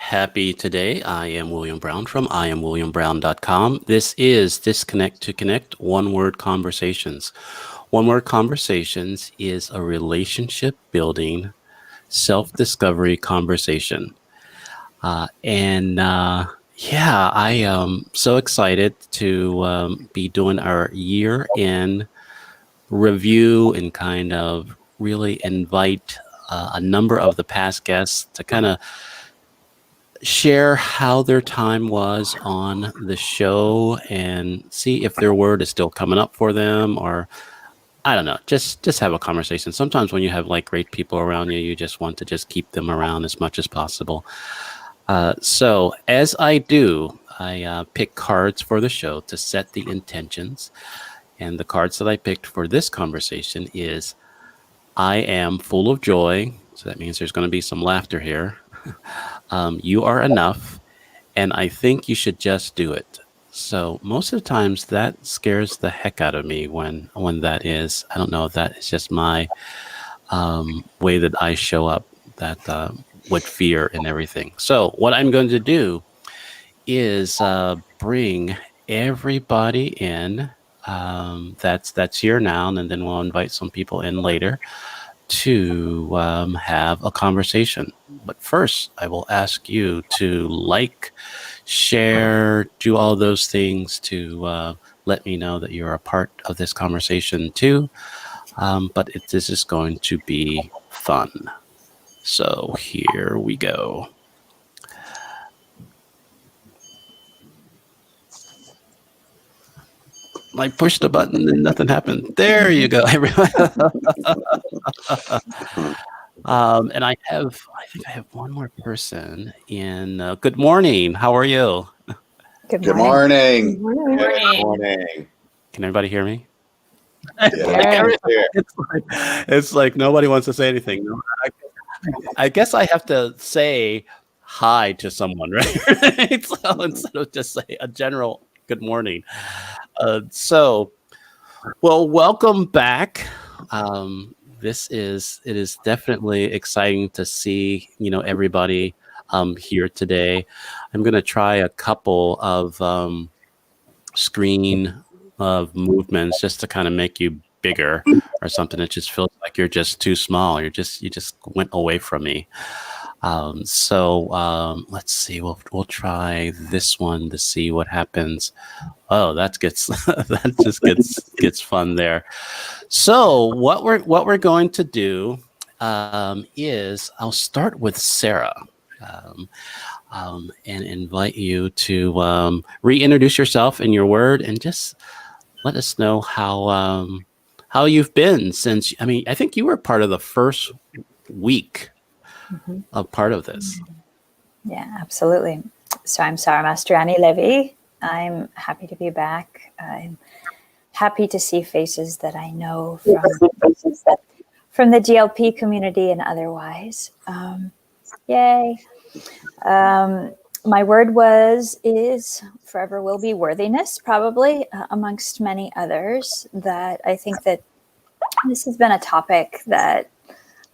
Happy today. I am William Brown from IamWilliamBrown.com. This is Disconnect to Connect One Word Conversations. One Word Conversations is a relationship building, self discovery conversation. And I am so excited to be doing our year in review and kind of really invite a number of the past guests to kind of share how their time was on the show and see if their word is still coming up for them, or I don't know, just have a conversation. Sometimes when you have like great people around you, you just want to just keep them around as much as possible. So as I do, I pick cards for the show to set the intentions. And the cards that I picked for this conversation is I am full of joy. So that means there's going to be some laughter here. You are enough, and I think you should just do it. So most of the times that scares the heck out of me when that is. I don't know if that is just my way that I show up, that with fear and everything. So what I'm going to do is bring everybody in. That's here now, and then we'll invite some people in later to have a conversation. But first, I will ask you to like, share, do all those things to let me know that you're a part of this conversation too. But this is going to be fun. So here we go. I pushed the button and nothing happened. There you go, everyone. And I think I have one more person in. Good morning. How are you? Good Good morning. morning. Good Morning. Can everybody hear me? Yeah. It's like nobody wants to say anything. I guess I have to say hi to someone, right? So instead of just say a general good morning. Well, welcome back. It is definitely exciting to see, everybody here today. I'm going to try a couple of screen of movements just to kind of make you bigger or something. It just feels like you're just too small. You just went away from me. Let's see. We'll try this one to see what happens. Oh, that just gets fun there. So what we're going to do is I'll start with Sarah. And invite you to reintroduce yourself and your word, and just let us know how you've been since. I mean, I think you were part of the first week of part of this. Yeah, absolutely. So I'm Sarah Mastriani Levy. I'm happy to be back. I'm happy to see faces that I know from the GLP community and otherwise. Yay. My word is, forever will be worthiness, probably, amongst many others. That I think that this has been a topic that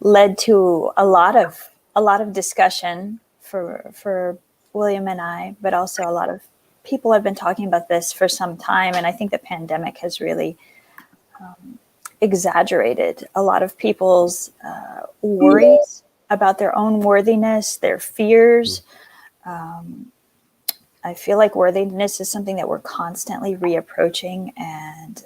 led to a lot of discussion for William and I, but also a lot of people have been talking about this for some time. And I think the pandemic has really exaggerated a lot of people's worries about their own worthiness, their fears. I feel like worthiness is something that we're constantly reapproaching and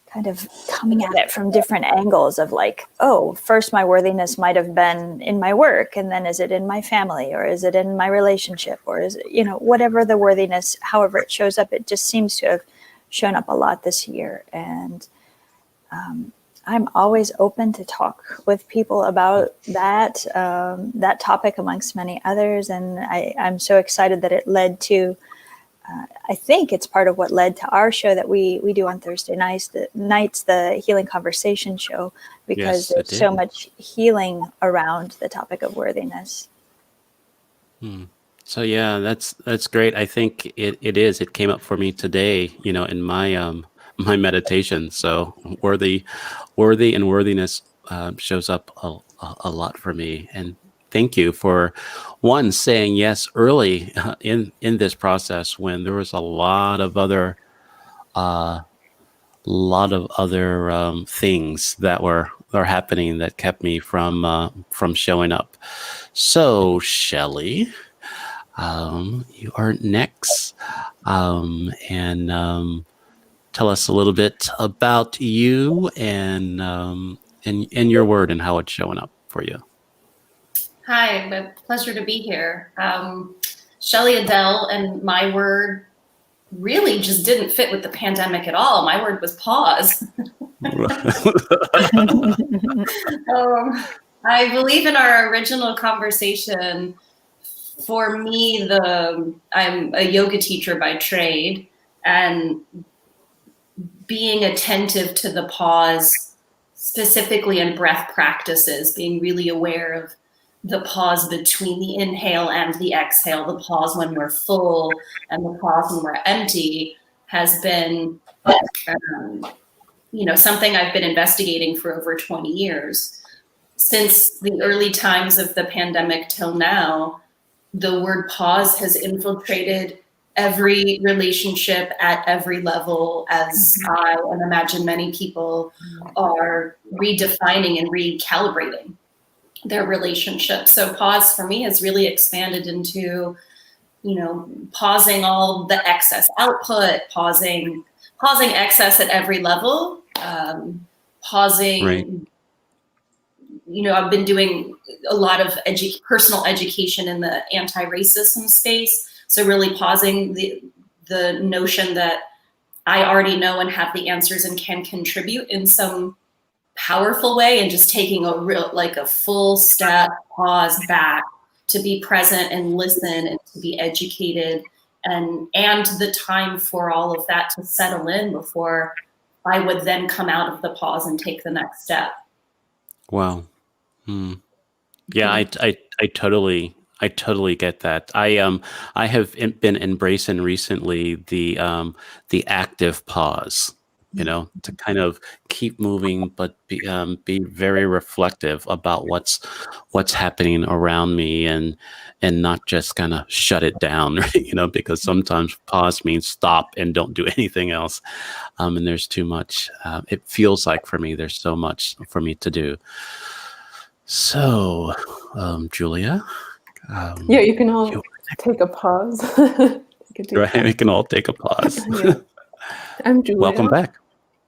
kind of coming at it from different angles of like, oh, first my worthiness might have been in my work, and then is it in my family, or is it in my relationship, or is it, whatever the worthiness, however it shows up, it just seems to have shown up a lot this year. And I'm always open to talk with people about that topic amongst many others. And I'm so excited that it led to, I think it's part of what led to our show that we do on Thursday nights, the Healing Conversation show, because there's so much healing around the topic of worthiness. So yeah, that's great. I think it came up for me today, in my meditation. So worthy and worthiness shows up a lot for me. And thank you for one saying yes early in this process when there was a lot of other things that are happening that kept me from showing up. So, Shelly, you are next, and tell us a little bit about you and your word and how it's showing up for you. Hi, a pleasure to be here. Shelly Adele, and my word really just didn't fit with the pandemic at all. My word was pause. I believe in our original conversation. For me, I'm a yoga teacher by trade, and being attentive to the pause, specifically in breath practices, being really aware of the pause between the inhale and the exhale, the pause when we're full and the pause when we're empty, has been something I've been investigating for over 20 years. Since the early times of the pandemic till now, the word pause has infiltrated every relationship at every level, as I and imagine many people are redefining and recalibrating their relationship. So pause for me has really expanded into, pausing all the excess output, pausing excess at every level, pausing. Right. I've been doing a lot of personal education in the anti-racism space. So really pausing the notion that I already know and have the answers and can contribute in some powerful way, and just taking a full step pause back to be present and listen and to be educated, and the time for all of that to settle in before I would then come out of the pause and take the next step. Wow. Yeah, I totally get that. I have been embracing recently the active pause, to kind of keep moving, but be very reflective about what's happening around me, and not just kind of shut it down, because sometimes pause means stop and don't do anything else. And there's too much. It feels like for me, there's so much for me to do. So, Julia. Yeah, you can all take a pause. Right, we can all take a pause. Yeah. I'm Julia. Welcome back.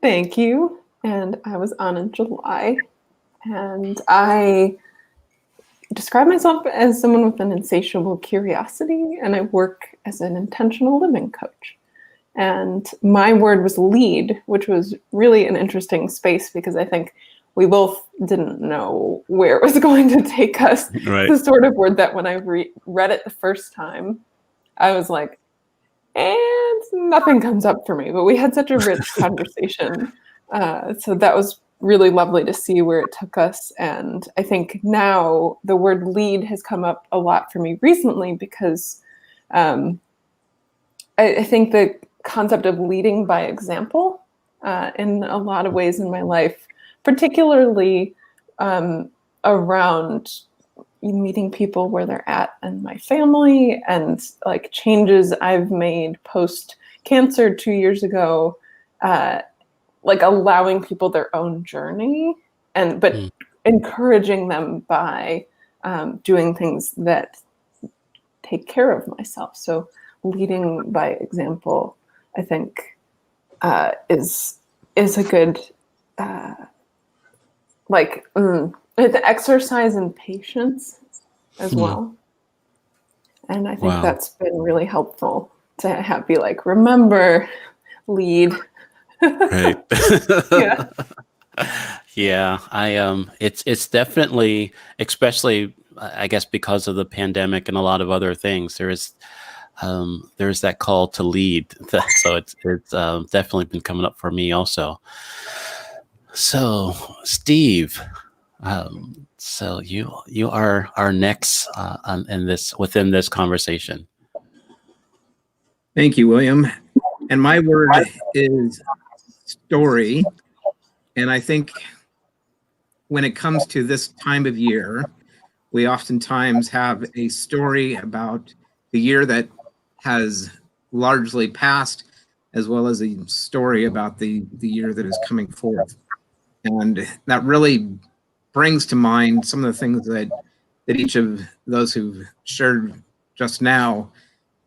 Thank you. And I was on in July, and I describe myself as someone with an insatiable curiosity, and I work as an intentional living coach. And my word was lead, which was really an interesting space because I think we both didn't know where it was going to take us. Right. The sort of word that when I read it the first time, I was like, and nothing comes up for me. But we had such a rich conversation. So that was really lovely to see where it took us. And I think now the word lead has come up a lot for me recently because I think the concept of leading by example in a lot of ways in my life, particularly around meeting people where they're at in my family, and like changes I've made post cancer 2 years ago, like allowing people their own journey, but encouraging them by doing things that take care of myself. So leading by example, I think, is a good the exercise in patience as well. And I think that's been really helpful to be like, remember, lead. Right. Yeah. Yeah. It's definitely, especially I guess because of the pandemic and a lot of other things, there's that call to lead. So it's definitely been coming up for me also. So, Steve, so you are our next within this conversation. Thank you, William. And my word is story. And I think when it comes to this time of year, we oftentimes have a story about the year that has largely passed, as well as a story about the year that is coming forth. And that really brings to mind some of the things that each of those who've shared just now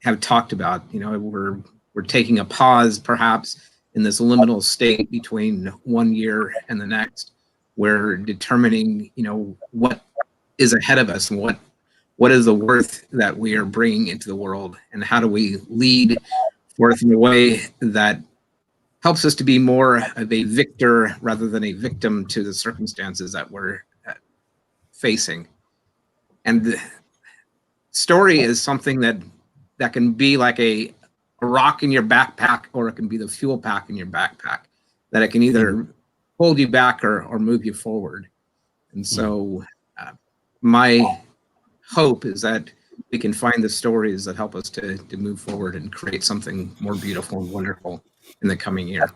have talked about. You know, we're taking a pause perhaps in this liminal state between one year and the next. We're determining, you know, what is ahead of us and what is the worth that we are bringing into the world, and how do we lead forth in a way that helps us to be more of a victor rather than a victim to the circumstances that we're facing. And the story is something that can be like a rock in your backpack, or it can be the fuel pack in your backpack, that it can either hold you back or move you forward. And so my hope is that we can find the stories that help us to move forward and create something more beautiful and wonderful in the coming year.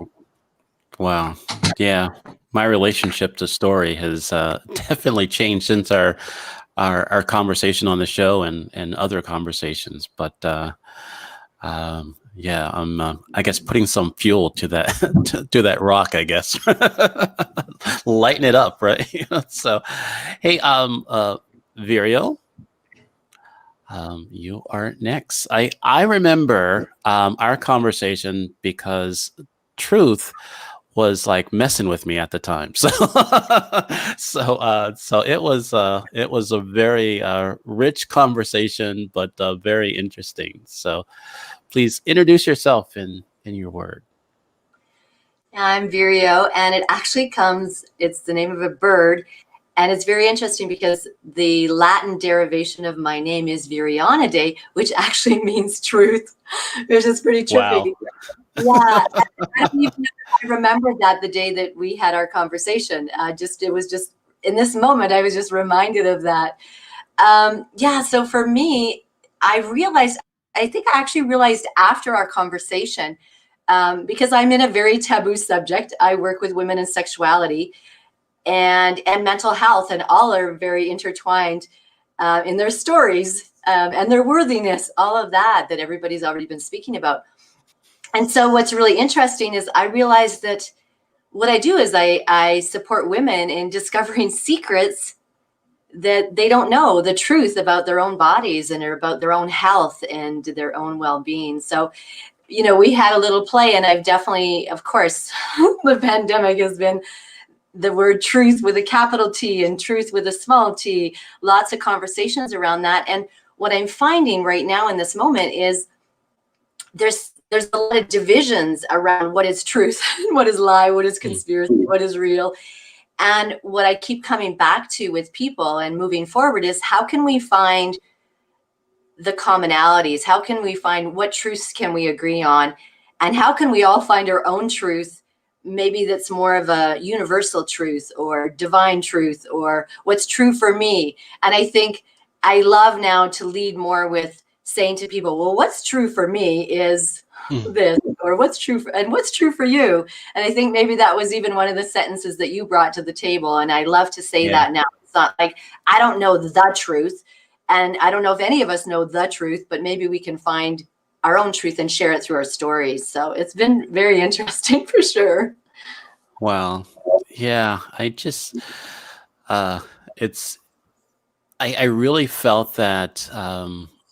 Wow. Yeah. My relationship to story has definitely changed since our conversation on the show and other conversations. But yeah, I'm I guess putting some fuel to that to that rock, I guess. Lighten it up, right? So, hey, Virgo, you are next. I remember our conversation because truth was like messing with me at the time. So so it was a very rich conversation, but very interesting. So please introduce yourself in your word. I'm Vireo, and it actually it's the name of a bird. And it's very interesting because the Latin derivation of my name is Virionidae, which actually means truth, which is pretty trippy. Wow. Yeah, I remembered that the day that we had our conversation. It was just in this moment, I was just reminded of that. Yeah, so for me, I think I actually realized after our conversation, because I'm in a very taboo subject. I work with women and sexuality and mental health, and all are very intertwined in their stories and their worthiness, all of that everybody's already been speaking about. And so what's really interesting is I realized that what I do is I support women in discovering secrets that they don't know, the truth about their own bodies and about their own health and their own well-being. So, you know, we had a little play, and I've definitely, of course, the pandemic has been the word truth with a capital T and truth with a small t, lots of conversations around that. And what I'm finding right now in this moment is there's a lot of divisions around what is truth, what is lie, what is conspiracy, what is real. And what I keep coming back to with people and moving forward is how can we find the commonalities? How can we find what truths can we agree on? And how can we all find our own truth? Maybe that's more of a universal truth or divine truth or what's true for me. And I think I love now to lead more with saying to people, well, what's true for me is this, or what's true for you. And I think maybe that was even one of the sentences that you brought to the table. And I love to say that now. It's not like I don't know the truth. And I don't know if any of us know the truth, but maybe we can find our own truth and share it through our stories. So it's been very interesting for sure. Wow. Yeah. I just, I really felt that,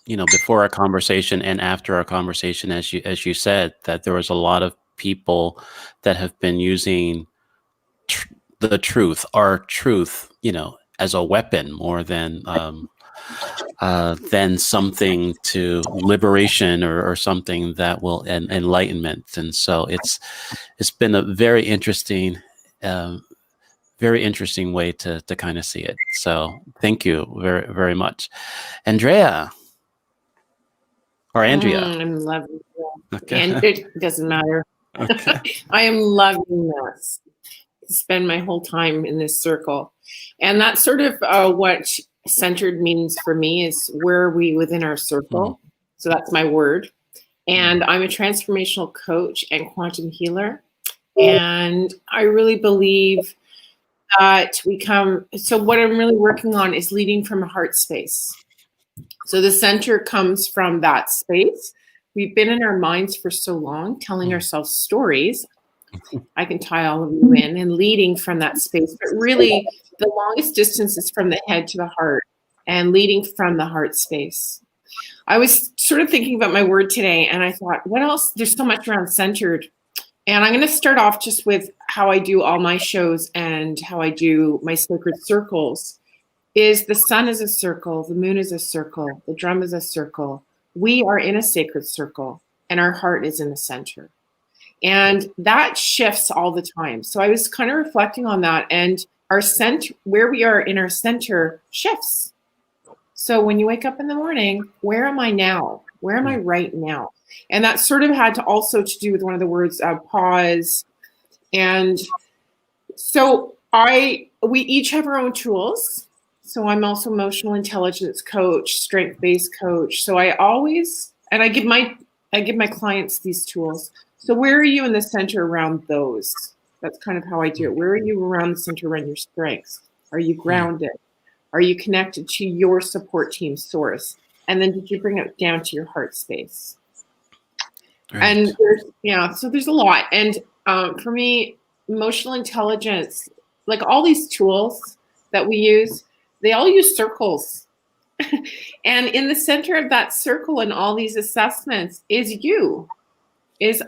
you know, before our conversation and after our conversation, as you said, that there was a lot of people that have been using the truth, our truth, you know, as a weapon more than something to liberation or something that will enlightenment. And so it's been a very interesting way to kind of see it. So thank you very, very much. Andrea. I'm loving it. Okay. And it doesn't matter. Okay. I am loving this. Spend my whole time in this circle. And that's sort of what centered means for me is where are we within our circle? So that's my word. And I'm a transformational coach and quantum healer. And I really believe that we come. So what I'm really working on is leading from a heart space. So the center comes from that space. We've been in our minds for so long, telling ourselves stories. I can tie all of you in, and leading from that space. But really, the longest distance is from the head to the heart, and leading from the heart space. I was sort of thinking about my word today, and I thought, what else? There's so much around centered. And I'm going to start off just with how I do all my shows and how I do my sacred circles. Is the sun is a circle, the moon is a circle, the drum is a circle. We are in a sacred circle, and our heart is in the center. And that shifts all the time. So I was kind of reflecting on that, and our center, where we are in our center, shifts. So when you wake up in the morning, where am I now? Where am I right now? And that sort of had to also to do with one of the words, pause. And so we each have our own tools. So I'm also emotional intelligence coach, strength-based coach. So I give my clients these tools. So where are you in the center around those? That's kind of how I do it. Where are you around the center around your strengths? Are you grounded? Are you connected to your support team source? And then did you bring it down to your heart space? Right. And so there's a lot. And for me, emotional intelligence, like all these tools that we use, they all use circles. And in the center of that circle and all these assessments is you, is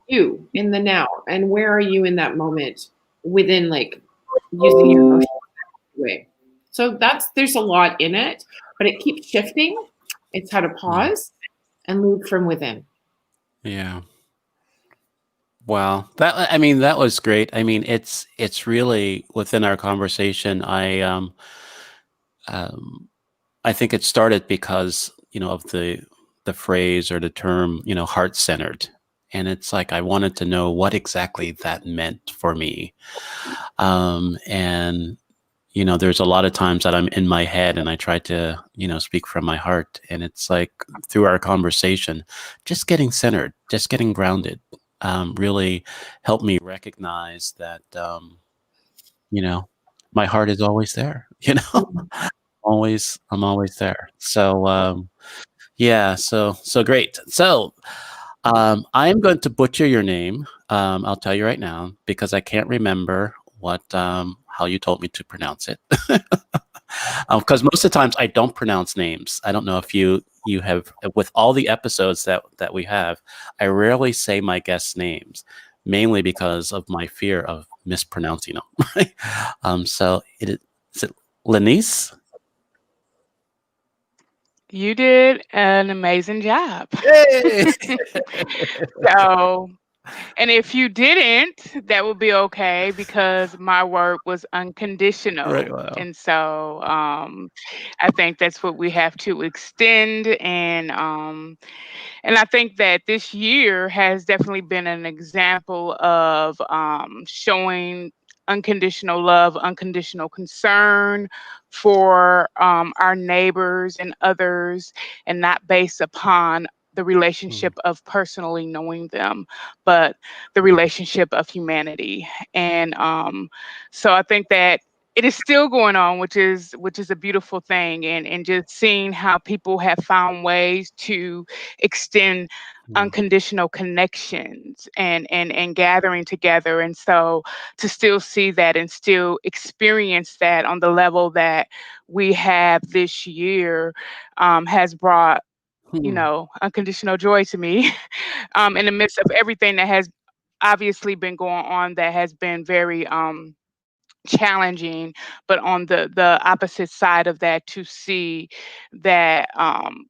you in the now. And where are you in that moment within, like, using your emotional way? So there's a lot in it, but it keeps shifting. It's how to pause and lead from within. Yeah. Wow. That was great. I mean, it's really within our conversation. I think it started because, of the phrase or the term, heart-centered. And it's like, I wanted to know what exactly that meant for me. And, there's a lot of times that I'm in my head and I try to, speak from my heart. And it's like through our conversation, just getting centered, just getting grounded, really helped me recognize that, my heart is always there, I'm always there. So, so great. So, I'm going to butcher your name. I'll tell you right now, because I can't remember how you told me to pronounce it. Because most of the times I don't pronounce names. I don't know if you have, with all the episodes that we have, I rarely say my guests' names, mainly because of my fear of mispronouncing them. So is it Lanice? You did an amazing job. Yay! So, and if you didn't, that would be okay, because my word was unconditional. Right, wow. And so I think that's what we have to extend. And I think that this year has definitely been an example of showing unconditional love, unconditional concern for our neighbors and others, and not based upon the relationship of personally knowing them, but the relationship of humanity. And so I think that it is still going on, which is a beautiful thing. And just seeing how people have found ways to extend unconditional connections and gathering together. And so to still see that and still experience that on the level that we have this year has brought, unconditional joy to me in the midst of everything that has obviously been going on, that has been very challenging. But on the opposite side of that, to see that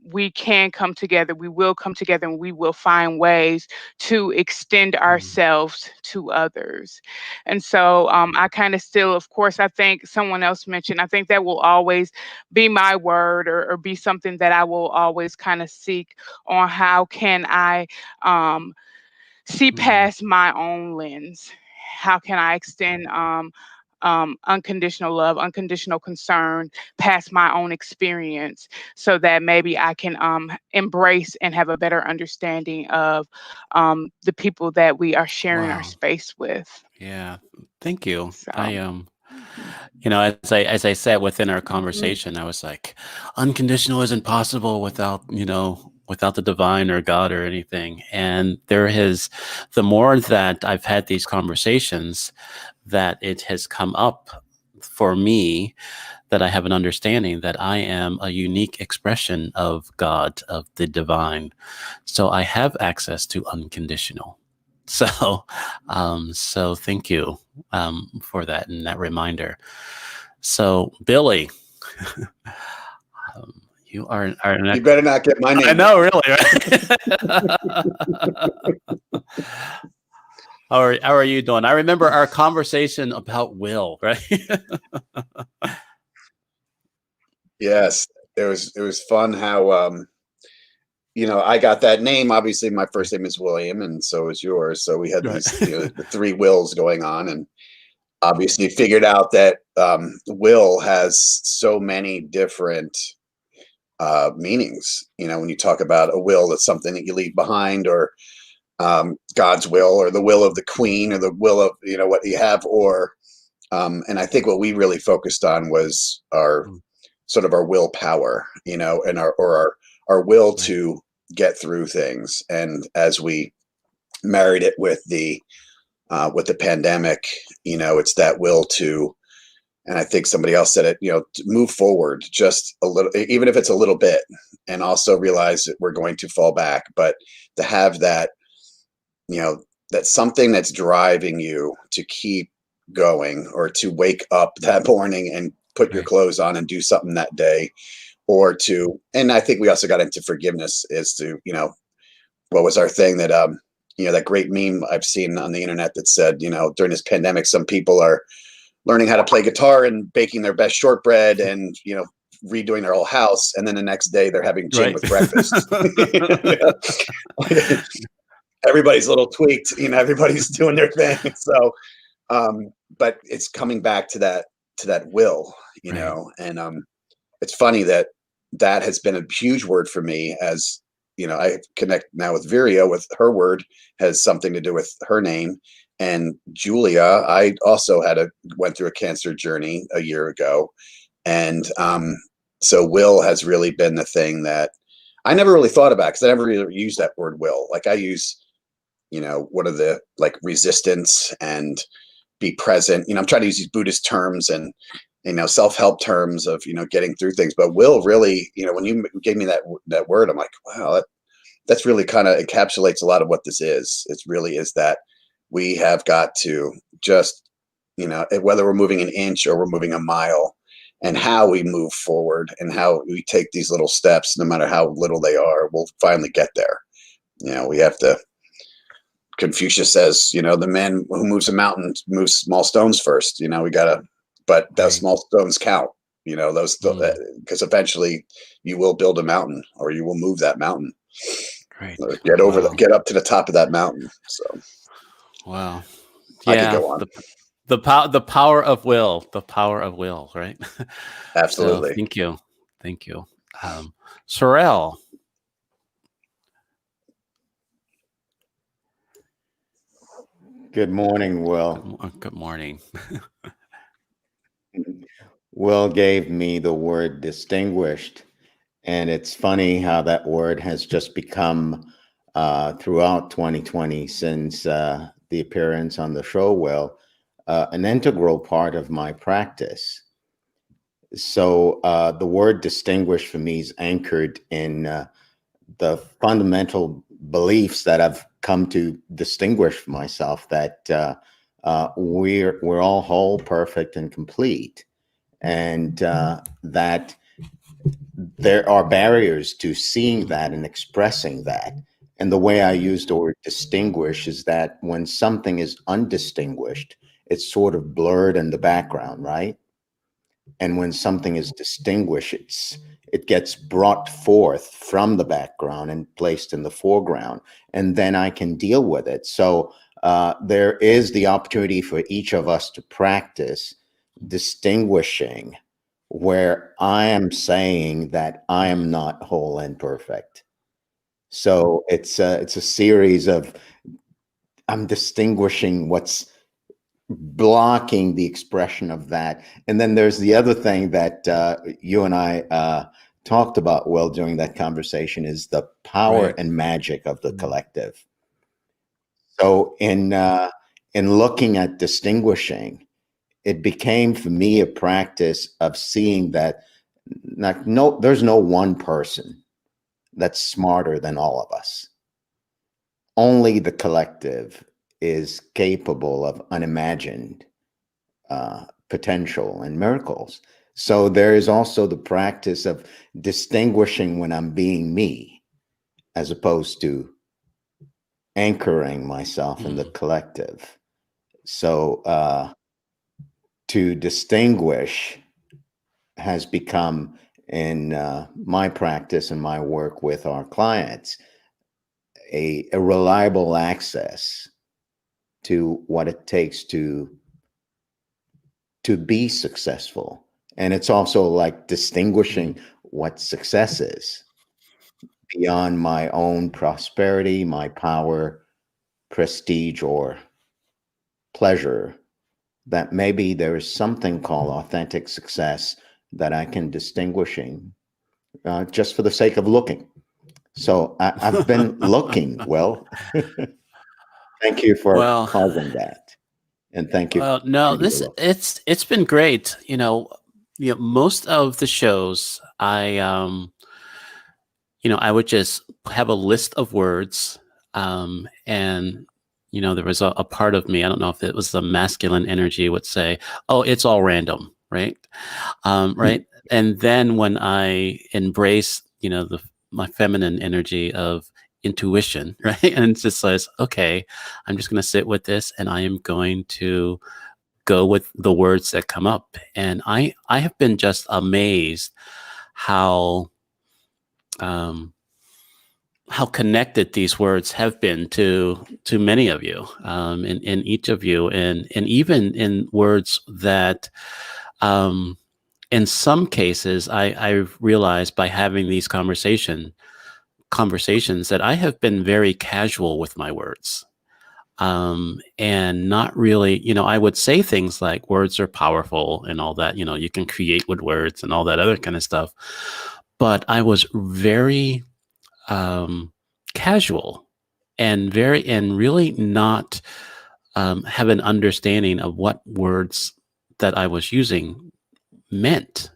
we can come together, we will come together, and we will find ways to extend ourselves to others. And so I kind of still, of course, I think someone else mentioned, I think that will always be my word, or be something that I will always kind of seek on. How can I see past my own lens? How can I extend unconditional love, unconditional concern past my own experience, so that maybe I can embrace and have a better understanding of the people that we are sharing our Wow. space with. Yeah. Thank you. So. You know, as I said within our conversation, I was like, unconditional isn't possible without, you know, without the divine or God or anything. And the more that I've had these conversations, that it has come up for me that I have an understanding that I am a unique expression of God, of the divine. So I have access to unconditional. So, so thank you for that and that reminder. So, Billy, you are You better not get my name. I know, really, right? How are you doing? I remember our conversation about will, right? Yes, it was fun how you know, I got that name. Obviously, my first name is William, and so is yours. So we had Right. these, you know, the three Wills going on, and obviously figured out that Will has so many different meanings. You know, when you talk about a will, that's something that you leave behind, or God's will, or the will of the Queen, or the will of, you know, what you have, or and I think what we really focused on was our sort of our willpower, you know, and our will Right. to get through things. And as we married it with the pandemic, you know, it's that will to, and I think somebody else said it, you know, to move forward just a little, even if it's a little bit, and also realize that we're going to fall back, but to have that, you know, that's something that's driving you to keep going, or to wake up that morning and put your Right. clothes on and do something that day, or to, and I think we also got into forgiveness, is to, you know, what was our thing that, you know, that great meme I've seen on the internet that said, you know, during this pandemic, some people are learning how to play guitar and baking their best shortbread and, you know, redoing their whole house. And then the next day they're having gin Right. with breakfast. Everybody's a little tweaked, you know, everybody's doing their thing. So, but it's coming back to that will, you Right. know, and it's funny that that has been a huge word for me, as, you know, I connect now with Virgo, with her word has something to do with her name. And Julia, I also went through a cancer journey a year ago. And so will has really been the thing that I never really thought about, because I never really used that word will. Like I use, you know, what are the, like, resistance and be present. You know, I'm trying to use these Buddhist terms and, you know, self-help terms of, you know, getting through things. But will really, you know, when you gave me that word, I'm like, wow, that's really kind of encapsulates a lot of what this is. It really is that we have got to just, you know, whether we're moving an inch or we're moving a mile, and how we move forward and how we take these little steps, no matter how little they are, we'll finally get there. You know, we have to, Confucius says, you know, the man who moves a mountain moves small stones first. You know, we gotta, but those Right. small stones count. You know, those, Mm. because eventually you will build a mountain, or you will move that mountain, Right. or Wow. get up to the top of that mountain. So Wow. I could Yeah. go on. The power of will, the power of will, right? So Absolutely. thank you. Thank you. Sorrel. Good morning, Will. Good morning. Will gave me the word distinguished, and it's funny how that word has just become throughout 2020 since the appearance on the show, Will, an integral part of my practice. So the word distinguished for me is anchored in the fundamental beliefs that I've come to distinguish myself, that we're all whole, perfect, and complete, and that there are barriers to seeing that and expressing that. And the way I use the word distinguish is that when something is undistinguished, it's sort of blurred in the background, right? And when something is distinguished, it gets brought forth from the background and placed in the foreground, and then I can deal with it. So there is the opportunity for each of us to practice distinguishing where I am saying that I am not whole and perfect. So it's a series of, I'm distinguishing what's blocking the expression of that. And then there's the other thing that you and I talked about, Will, during that conversation, is the power Right. and magic of the collective. So in looking at distinguishing, it became for me a practice of seeing that there's no one person that's smarter than all of us. Only the collective is capable of unimagined potential and miracles. So there is also the practice of distinguishing when I'm being me, as opposed to anchoring myself in the collective. So to distinguish has become, in my practice and my work with our clients, a reliable access to what it takes to be successful. And it's also like distinguishing what success is beyond my own prosperity, my power, prestige, or pleasure, that maybe there is something called authentic success that I can distinguishing just for the sake of looking. So I've been looking. Well, thank you for causing that. And thank you. No, it's been great. Most of the shows I would just have a list of words, and there was a part of me, I don't know if it was the masculine energy, would say, "Oh, it's all random," right? Right. And then when I embrace, my feminine energy of intuition, right, and it just says, "Okay, I'm just going to sit with this, and I am going to go with the words that come up." And I have been just amazed how connected these words have been to many of you, in each of you, and even in words that, in some cases, I've realized by having these conversations that I have been very casual with my words. And not really, I would say things like words are powerful and all that, you can create with words and all that other kind of stuff. But I was very casual and really not have an understanding of what words that I was using meant,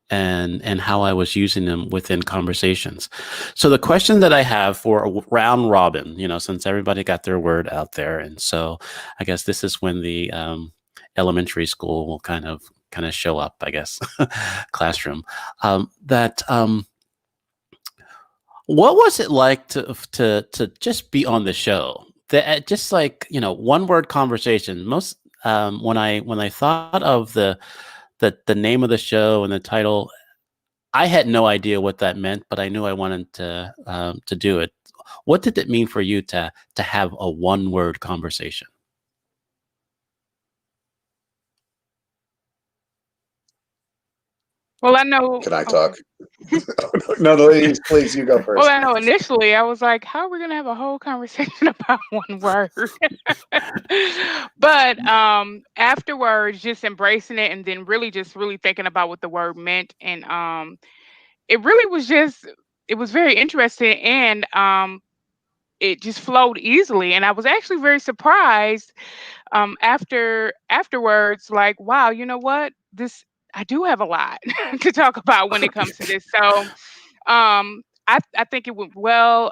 and how I was using them within conversations. So the question that I have for a round robin, since everybody got their word out there, and so I guess this is when the elementary school will kind of show up, I guess, classroom. What was it like to just be on the show? Just like, one word conversation. Most when I thought of the name of the show and the title, I had no idea what that meant, but I knew I wanted to do it. What did it mean for you to have a one word conversation? Well, I know. Can I talk? No, ladies, please, you go first. Well, I know initially I was like, how are we going to have a whole conversation about one word? But afterwards, just embracing it and then really thinking about what the word meant. And it really was it was very interesting, and it just flowed easily. And I was actually very surprised afterwards, like, wow, you know what? I do have a lot to talk about when it comes to this. So I think it went well.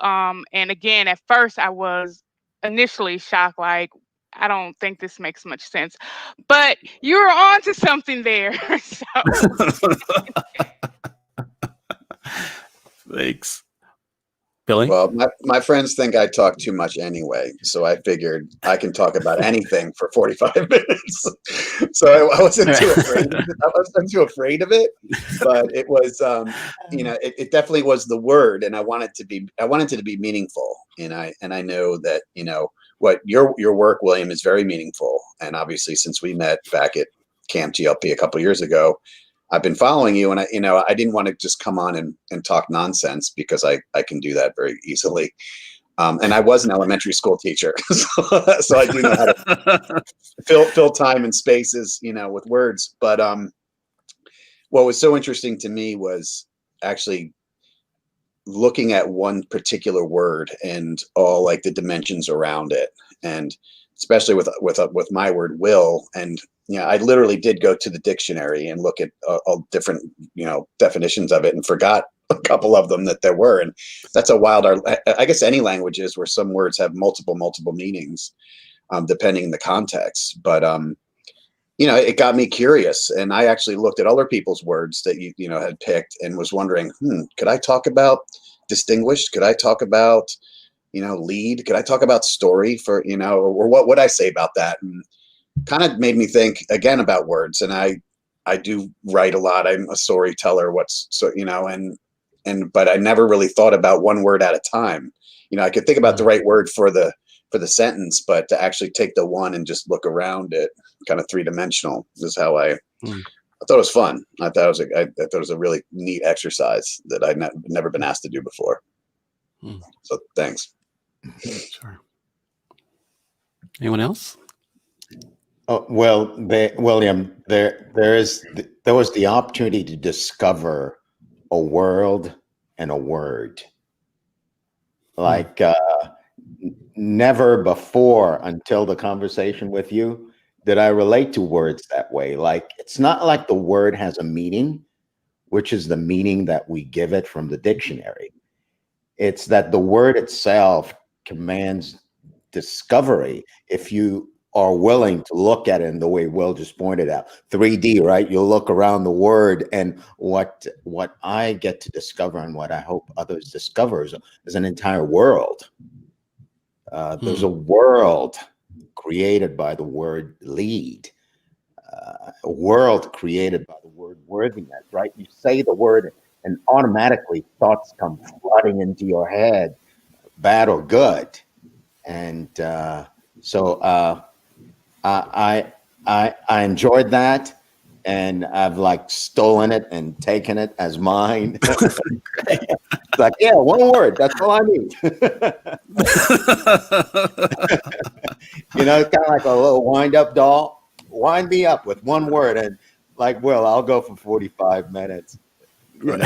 And again, at first I was initially shocked, like, I don't think this makes much sense. But you're on to something there. So Thanks. Billy? Well, my friends think I talk too much anyway, so I figured I can talk about anything for 45 minutes. So I wasn't too afraid. I wasn't too afraid of it, but it was, it definitely was the word, and I wanted it to be meaningful, and I know that what your work, William, is very meaningful, and obviously since we met back at Camp GLP a couple of years ago, I've been following you, and I didn't want to just come on and talk nonsense, because I can do that very easily. And I was an elementary school teacher, so I do know how to fill time and spaces, with words. But what was so interesting to me was actually looking at one particular word and all like the dimensions around it, and especially with my word will. And I literally did go to the dictionary and look at all different definitions of it, and forgot a couple of them that there were. And that's a wild, I guess any languages where some words have multiple meanings, depending on the context. But it got me curious, and I actually looked at other people's words that you had picked, and was wondering, could I talk about distinguished? Could I talk about lead? Could I talk about story or what would I say about that? And kind of made me think again about words. And I do write a lot. I'm a storyteller. But I never really thought about one word at a time. I could think about the right word for the sentence, but to actually take the one and just look around it, kind of three-dimensional, is how I thought it was fun. I thought it was a really neat exercise that I'd never been asked to do before. So thanks. Sure. Anyone else? Oh, well, William, there was the opportunity to discover a world and a word. Like never before until the conversation with you did I relate to words that way. Like, it's not like the word has a meaning, which is the meaning that we give it from the dictionary. It's that the word itself commands discovery if you are willing to look at it in the way Will just pointed out. 3D, right? You'll look around the word, and what I get to discover, and what I hope others discover, is an entire world. There's a world created by the word lead, a world created by the word worthiness, right? You say the word and automatically thoughts come flooding into your head, bad or good. And so I enjoyed that, and I've like stolen it and taken it as mine. It's like, yeah, one word, that's all I need. It's kind of like a little wind-up doll. Wind me up with one word, and like, Will, I'll go for 45 minutes. Right.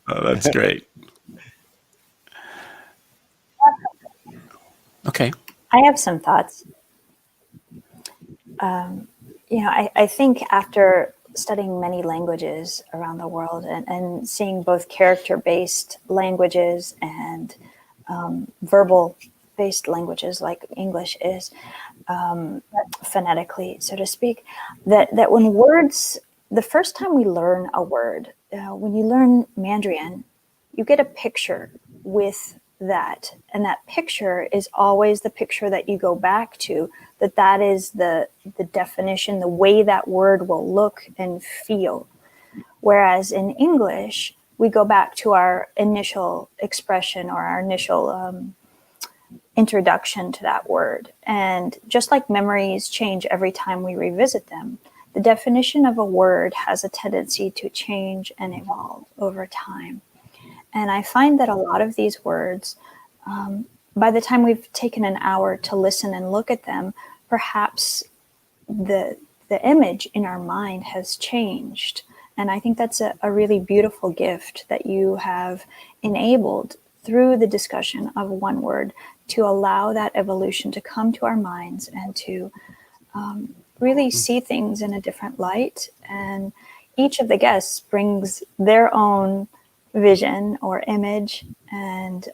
Oh, that's great. Okay. I have some thoughts. I think after studying many languages around the world and seeing both character-based languages and verbal-based languages like English is, phonetically, so to speak, that when words, the first time we learn a word, when you learn Mandarin, you get a picture with that, and that picture is always the picture that you go back to, that is the definition, the way that word will look and feel. Whereas in English, we go back to our initial expression or our initial introduction to that word. And just like memories change every time we revisit them, the definition of a word has a tendency to change and evolve over time. And I find that a lot of these words, by the time we've taken an hour to listen and look at them, perhaps the image in our mind has changed. And I think that's a really beautiful gift that you have enabled through the discussion of one word, to allow that evolution to come to our minds and to really see things in a different light. And each of the guests brings their own vision or image, and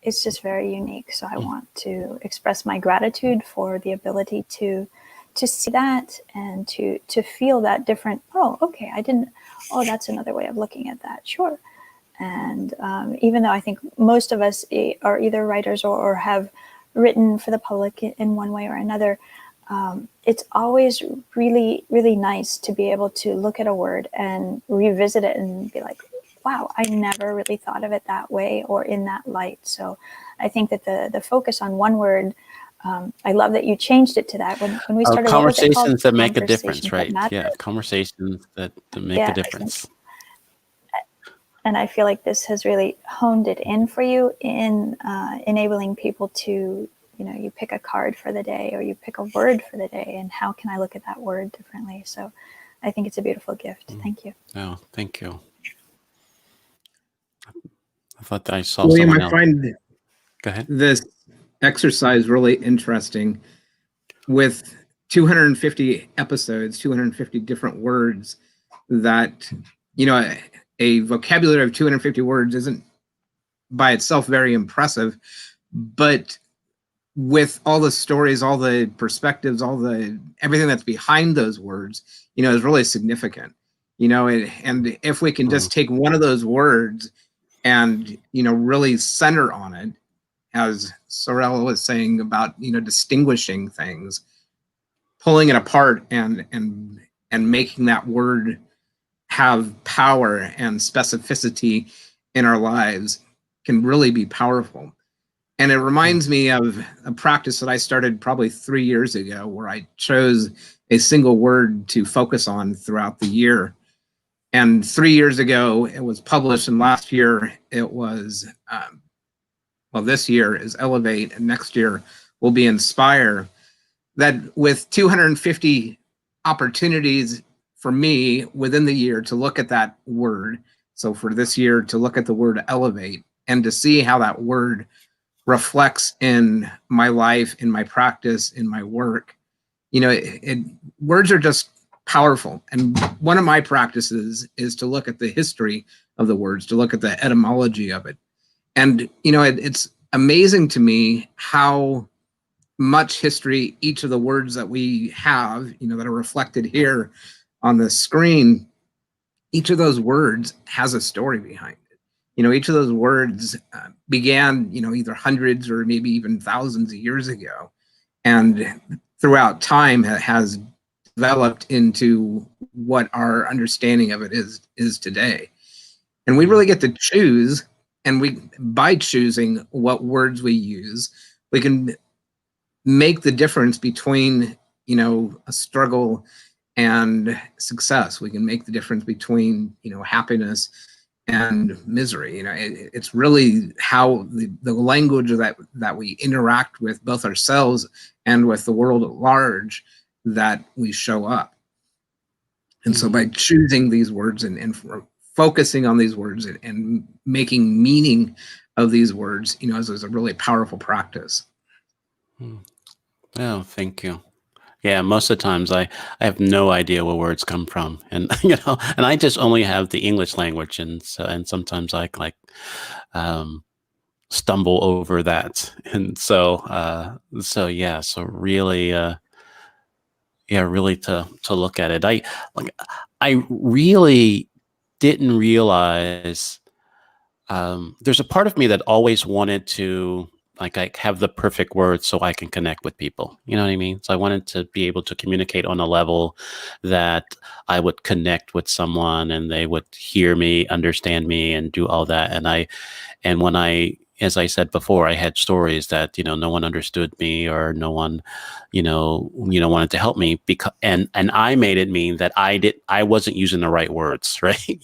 it's just very unique. So I want to express my gratitude for the ability to see that and to feel that different, that's another way of looking at that, sure. And even though I think most of us are either writers or have written for the public in one way or another, it's always really, really nice to be able to look at a word and revisit it and be like, wow, I never really thought of it that way or in that light. So I think that the focus on one word, I love that you changed it to that. When we started, conversations that make a difference, right? Yeah, conversations that make a difference. And I feel like this has really honed it in for you in enabling people to, you pick a card for the day, or you pick a word for the day, and how can I look at that word differently? So I think it's a beautiful gift. Thank you. Oh, thank you. I thought I saw William, someone I else. find Go ahead. this exercise really interesting. With 250 episodes, 250 different words, that, a vocabulary of 250 words isn't by itself very impressive, but with all the stories, all the perspectives, everything that's behind those words, is really significant. And if we can just take one of those words and, really center on it, as Sorella was saying about, distinguishing things, pulling it apart and making that word have power and specificity in our lives can really be powerful. And it reminds me of a practice that I started probably 3 years ago, where I chose a single word to focus on throughout the year. And 3 years ago, it was published, and last year it was, this year is elevate, and next year will be inspire. That with 250 opportunities for me within the year to look at that word. So for this year to look at the word elevate and to see how that word reflects in my life, in my practice, in my work. Words are just powerful. And one of my practices is to look at the history of the words, to look at the etymology of it. And, it's amazing to me how much history each of the words that we have, that are reflected here on the screen, each of those words has a story behind it. Each of those words began, either hundreds or maybe even thousands of years ago, and throughout time has developed into what our understanding of it is today. And we really get to choose, and by choosing what words we use, we can make the difference between, a struggle and success. We can make the difference between, happiness and misery. It's really how the language that we interact with both ourselves and with the world at large that we show up. And so by choosing these words and focusing on these words and making meaning of these words, is a really powerful practice. Oh, thank you. Yeah, most of the times I have no idea where words come from, and and I just only have the English language, and sometimes I stumble over that, and so really, really to look at it. I really didn't realize. There's a part of me that always wanted to I have the perfect words so I can connect with people. You know what I mean? So I wanted to be able to communicate on a level that I would connect with someone and they would hear me, understand me, and do all that. And when as I said before, I had stories that, no one understood me, or no one, wanted to help me, and I made it mean that I wasn't using the right words, right?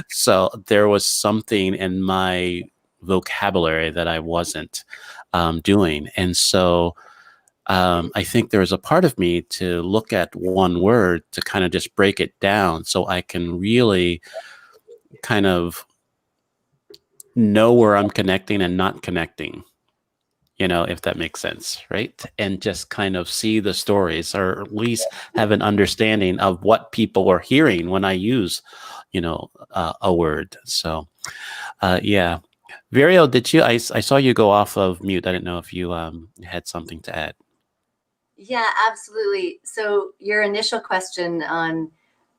So there was something in my vocabulary that I wasn't doing. And so I think there was a part of me to look at one word to kind of just break it down so I can really kind of know where I'm connecting and not connecting, if that makes sense, right? And just kind of see the stories, or at least have an understanding of what people are hearing when I use, a word. So, yeah. Virgo, I saw you go off of mute. I didn't know if you had something to add. Yeah, absolutely. So your initial question on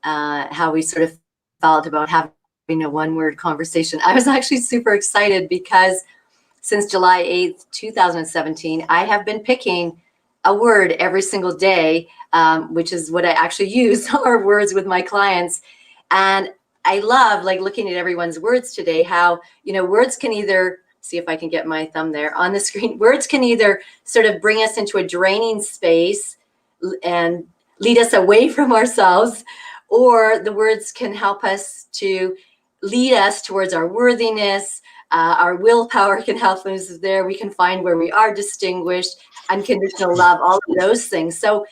how we sort of felt about having a one-word conversation, I was actually super excited because since July 8th, 2017, I have been picking a word every single day, which is what I actually use, our words with my clients. And I love looking at everyone's words today, how, words can either, see if I can get my thumb there on the screen, words can either sort of bring us into a draining space and lead us away from ourselves, or the words can help us to lead us towards our worthiness. Our willpower can help us there. We can find where we are distinguished, unconditional love, all of those things. So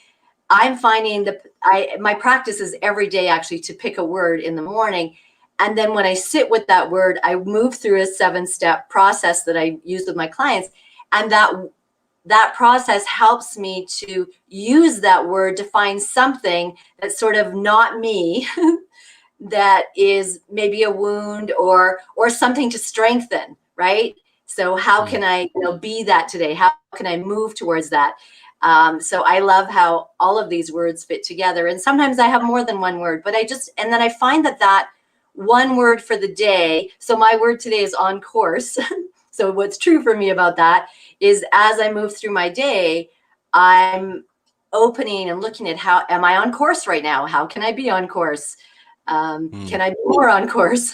I'm finding my practice is every day actually to pick a word in the morning. And then when I sit with that word, I move through a 7-step process that I use with my clients. And that process helps me to use that word to find something that's sort of not me, that is maybe a wound or something to strengthen, right? So how can I be that today? How can I move towards that? So I love how all of these words fit together. And sometimes I have more than one word, but and then I find that one word for the day. So my word today is on course. So what's true for me about that is as I move through my day, I'm opening and looking at how am I on course right now? How can I be on course? Can I be more on course?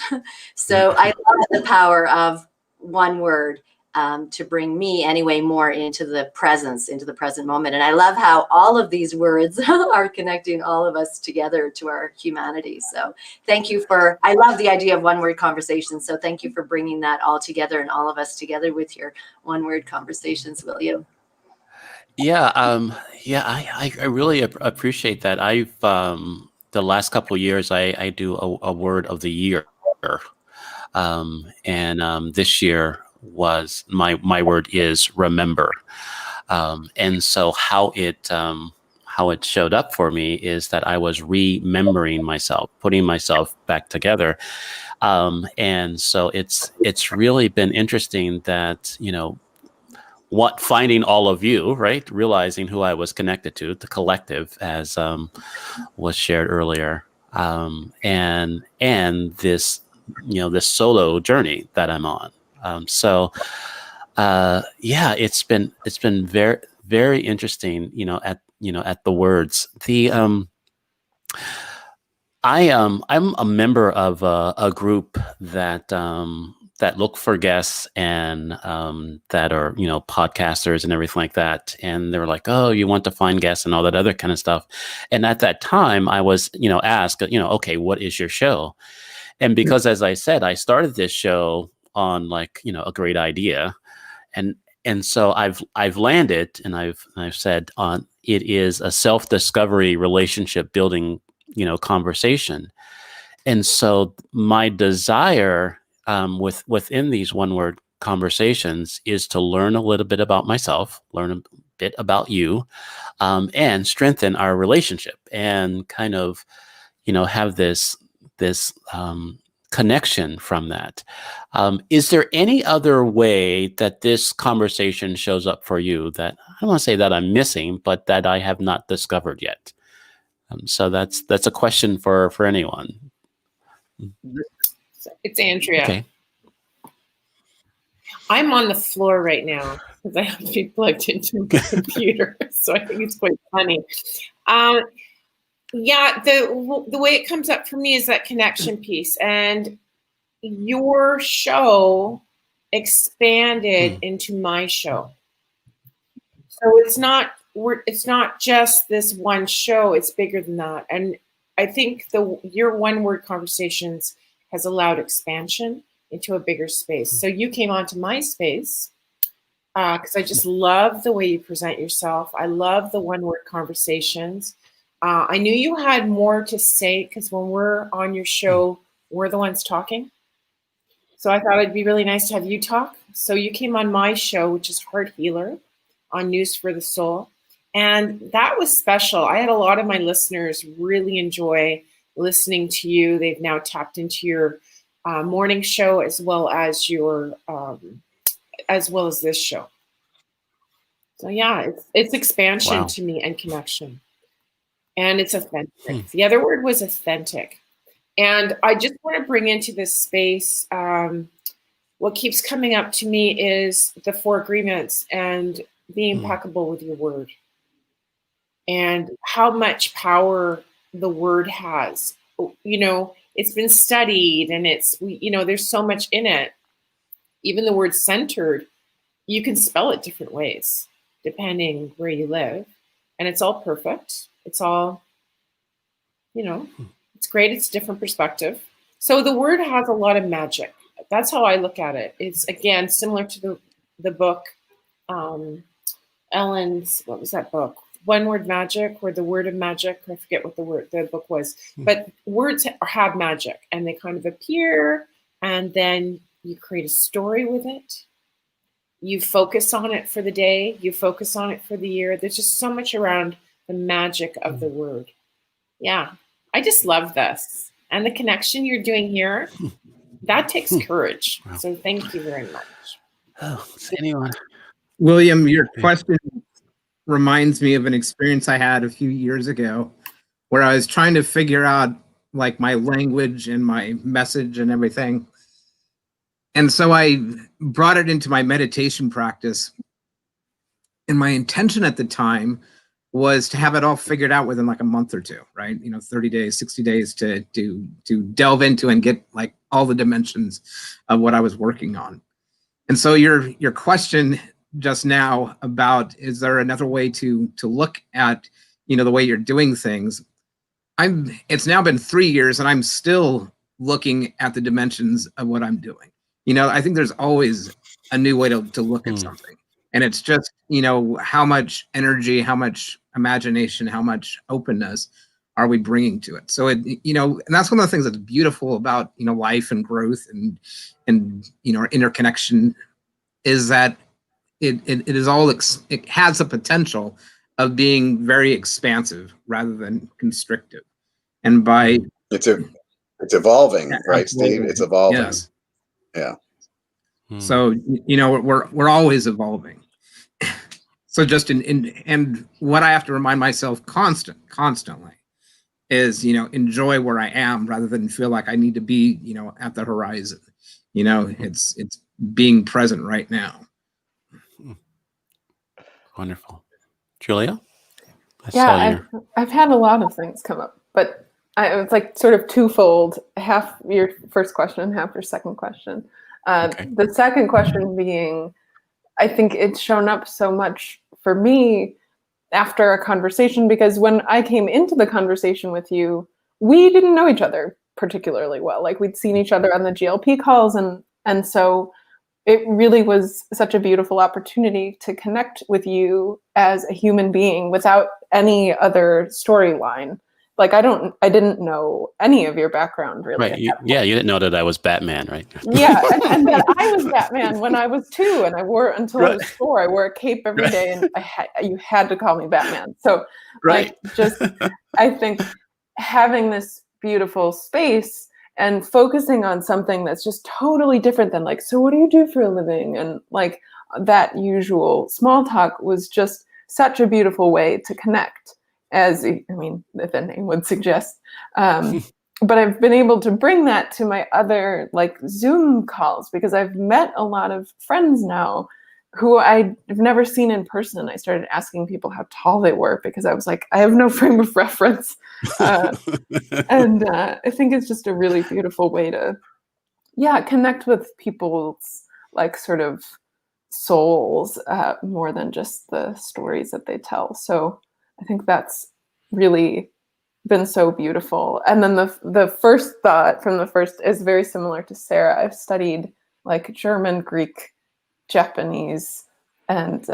So I love the power of one word to bring me anyway more into the present moment. And I love how all of these words are connecting all of us together to our humanity. So thank you I love the idea of one word conversation. So thank you for bringing that all together and all of us together with your one word conversations, will you? Yeah, I really appreciate that. I've the last couple of years I do a word of the year, and this year was my word is remember, and so how it showed up for me is that I was remembering myself, putting myself back together, and so it's really been interesting that finding all of you, right? Realizing who I was connected to, the collective, as was shared earlier, and this this solo journey that I'm on. Yeah, it's been very very interesting. At the words. I'm a member of a group that look for guests and that are podcasters and everything like that. And they were like, "Oh, you want to find guests and all that other kind of stuff." And at that time, I was asked, "Okay, what is your show?" And because, as I said, I started this show on a great idea, and so I've landed and I've said on it is a self-discovery relationship building conversation. And so my desire within these one word conversations is to learn a little bit about myself, learn a bit about you, and strengthen our relationship and kind of have this connection from that. Is there any other way that this conversation shows up for you that I don't want to say that I'm missing, but that I have not discovered yet? So that's a question for anyone. It's Andrea. Okay. I'm on the floor right now because I have to be plugged into my computer, so I think it's quite funny. Yeah, the way it comes up for me is that connection piece, and your show expanded into my show. So it's not just this one show, it's bigger than that. And I think your one word conversations has allowed expansion into a bigger space. So you came onto my space because I just love the way you present yourself. I love the one word conversations. I knew you had more to say because when we're on your show, we're the ones talking. So I thought it'd be really nice to have you talk. So you came on my show, which is Heart Healer on News for the Soul. And that was special. I had a lot of my listeners really enjoy listening to you. They've now tapped into your morning show as well as this show. So yeah, it's expansion Wow. to me and connection. And it's authentic. The other word was authentic. And I just want to bring into this space, what keeps coming up to me is the 4 agreements and be impeccable with your word. And how much power the word has. It's been studied and there's so much in it. Even the word centered, you can spell it different ways depending where you live. And it's all perfect. It's all, it's great. It's a different perspective. So the word has a lot of magic. That's how I look at it. It's, again, similar to the book, Ellen's, what was that book? One Word Magic, or The Word of Magic. I forget what the book was. But words have magic, and they kind of appear, and then you create a story with it. You focus on it for the day. You focus on it for the year. There's just so much around the magic of the word. Yeah, I just love this. And the connection you're doing here, that takes courage. Wow. So thank you very much. Oh, is anyone? William, your question reminds me of an experience I had a few years ago where I was trying to figure out like my language and my message and everything. And so I brought it into my meditation practice. And my intention at the time was to have it all figured out within like a month or two, right? 30 days, 60 days to delve into and get like all the dimensions of what I was working on. And so your question just now about, is there another way to look at, the way you're doing things? It's now been 3 years and I'm still looking at the dimensions of what I'm doing. I think there's always a new way to look at something. And it's just, how much energy, how much imagination, how much openness are we bringing to it? So and that's one of the things that's beautiful about, life and growth and our interconnection, is that it is all, it has the potential of being very expansive rather than constrictive. And by it's evolving, right, absolutely. Steve? It's evolving. Yes. Yeah. So, we're always evolving. So just and what I have to remind myself constantly is, enjoy where I am rather than feel like I need to be, at the horizon. It's being present right now. Wonderful. Julia? I've had a lot of things come up, but it's like sort of twofold, half your first question, half your second question. Okay. The second question being, I think it's shown up so much for me after a conversation, because when I came into the conversation with you, we didn't know each other particularly well. Like, we'd seen each other on the GLP calls, and so it really was such a beautiful opportunity to connect with you as a human being without any other storyline. Like, I didn't know any of your background really. Right. You didn't know that I was Batman, right? Yeah, and that I was Batman when I was 2, and I wore it until I was 4. I wore a cape every day, and you had to call me Batman. So, right. I think having this beautiful space and focusing on something that's just totally different than like, so what do you do for a living? And like that usual small talk was just such a beautiful way to connect, if the name would suggest. But I've been able to bring that to my other like Zoom calls, because I've met a lot of friends now who I've never seen in person. I started asking people how tall they were because I was like, I have no frame of reference. And I think it's just a really beautiful way to, connect with people's like sort of souls more than just the stories that they tell. So I think that's really been so beautiful. And then the first thought from the first is very similar to Sarah. I've studied like German, Greek, Japanese, and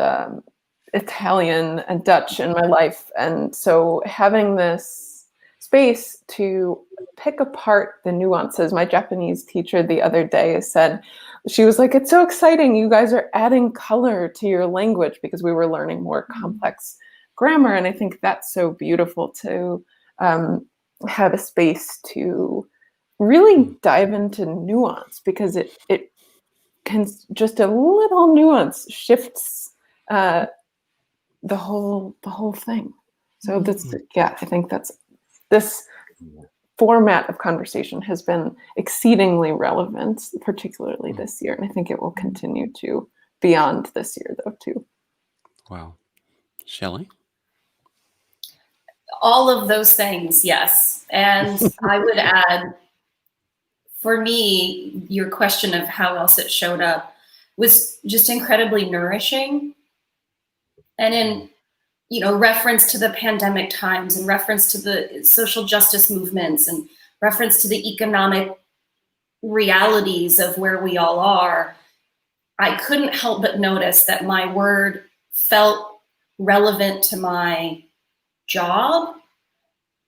Italian and Dutch in my life. And so having this space to pick apart the nuances, my Japanese teacher the other day said, she was like, it's so exciting. You guys are adding color to your language, because we were learning more complex grammar. And I think that's so beautiful to have a space to really dive into nuance, because it can, just a little nuance shifts the whole thing. So that's, I think that's, this format of conversation has been exceedingly relevant, particularly this year. And I think it will continue to beyond this year though too. Wow. Shelly? All of those things, yes. And I would add, for me, your question of how else it showed up was just incredibly nourishing. And in, reference to the pandemic times, and reference to the social justice movements, and reference to the economic realities of where we all are, I couldn't help but notice that my word felt relevant to my job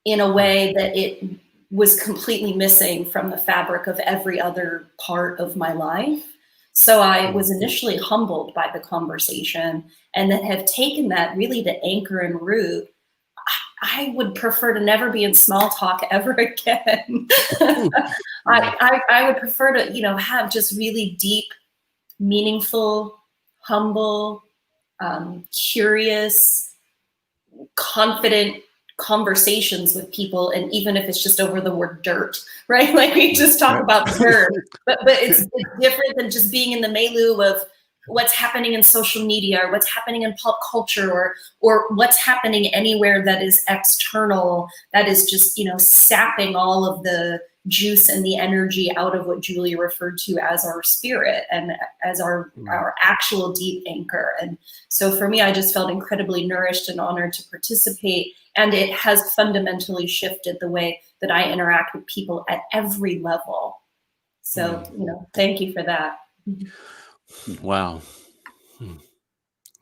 in a way that it was completely missing from the fabric of every other part of my life. So I was initially humbled by the conversation, and then have taken that really to anchor and root. I would prefer to never be in small talk ever again. I would prefer to, have just really deep, meaningful, humble, curious, confident conversations with people, and even if it's just over the word dirt, right? Like we just talk about dirt, but it's different than just being in the milieu of what's happening in social media, or what's happening in pop culture, or what's happening anywhere that is external, that is just, sapping all of the juice and the energy out of what Julia referred to as our spirit and as our actual deep anchor. And so for me, I just felt incredibly nourished and honored to participate. And it has fundamentally shifted the way that I interact with people at every level. So, thank you for that. Wow. I'm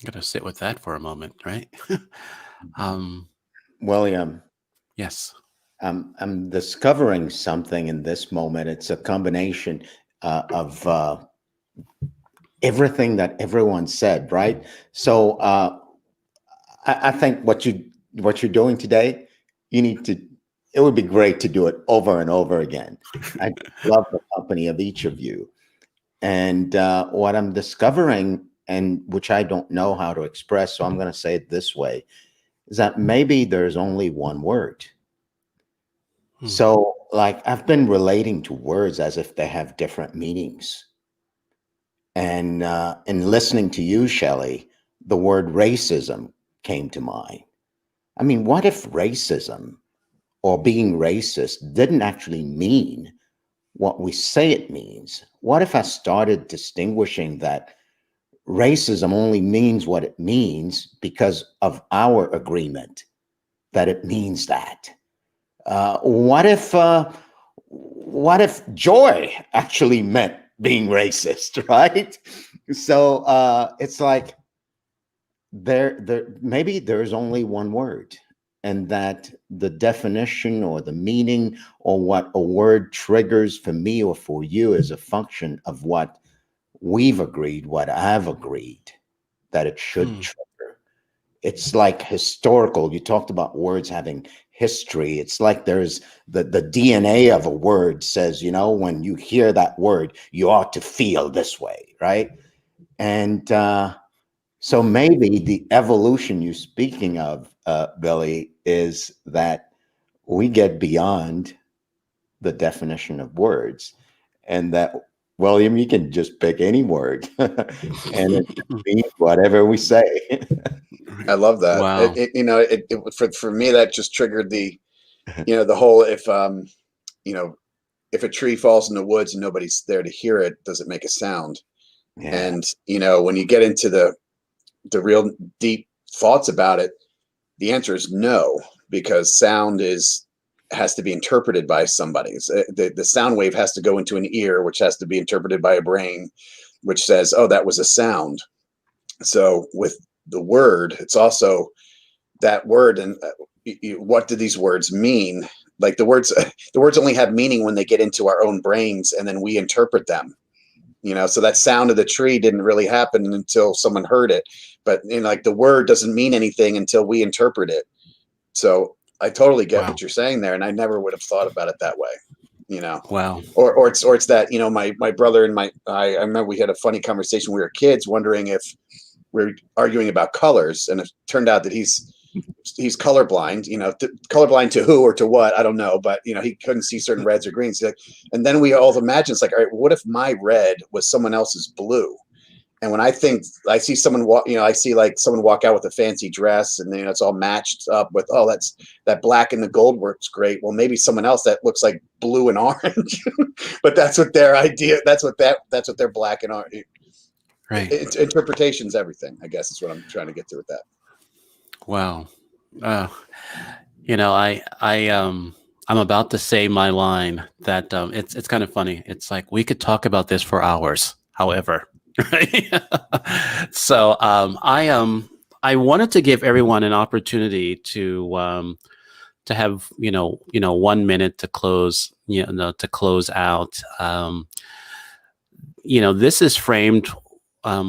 gonna sit with that for a moment, right? William, Yes. I'm discovering something in this moment. It's a combination of everything that everyone said, right? So I think what you're doing today, it would be great to do it over and over again. I love the company of each of you. And what I'm discovering, and which I don't know how to express, so I'm going to say it this way, is that maybe there's only one word. So, like, I've been relating to words as if they have different meanings. And in listening to you, Shelly, the word racism came to mind. I mean, what if racism or being racist didn't actually mean what we say it means? What if I started distinguishing that racism only means what it means because of our agreement that it means that? What if joy actually meant being racist, right? So it's like maybe there's only one word, and that the definition or the meaning or what a word triggers for me or for you is a function of what we've agreed, what I've agreed that it should trigger. It's like historical. You talked about words having history. It's like there's the DNA of a word says, when you hear that word, you ought to feel this way, right? And so maybe the evolution you're speaking of, Billy, is that we get beyond the definition of words, and that, William, you can just pick any word and it means whatever we say. I love that. Wow. For me, that just triggered the whole, if a tree falls in the woods and nobody's there to hear it, does it make a sound? Yeah. And when you get into the real deep thoughts about it, the answer is no, because sound has to be interpreted by somebody. The sound wave has to go into an ear, which has to be interpreted by a brain, which says, oh, that was a sound. So with the word, it's also that word, and what do these words mean? Like the words only have meaning when they get into our own brains, and then we interpret them. So that sound of the tree didn't really happen until someone heard it, but like the word doesn't mean anything until we interpret it. So I totally get what you're saying there, and I never would have thought about it that way. Wow. Or it's that my brother and I remember we had a funny conversation when we were kids, wondering if we're arguing about colors, and it turned out that he's colorblind. Colorblind to who or to what, I don't know, but he couldn't see certain reds or greens. And then we all imagine, it's like, all right, what if my red was someone else's blue? And when I see someone walk, I see like someone walk out with a fancy dress, and then it's all matched up with, oh, that black and the gold works great. Well, maybe someone else that looks like blue and orange, but that's what their idea. That's what their black and orange. Right. Interpretation's everything, I guess, is what I'm trying to get to with that. Wow. I'm about to say my line that it's kind of funny. It's like we could talk about this for hours. However, right? So I wanted to give everyone an opportunity to have 1 minute to close to close out. This is framed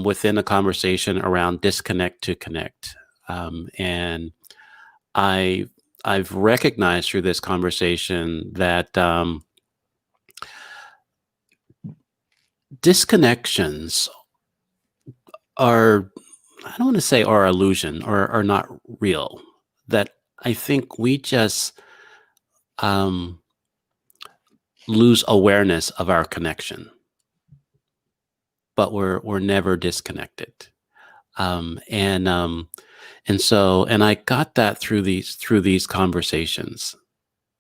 within a conversation around disconnect to connect, and I've recognized through this conversation that disconnections are, I don't want to say are illusion or are not real. That I think we just lose awareness of our connection, but we're never disconnected. And I got that through these conversations,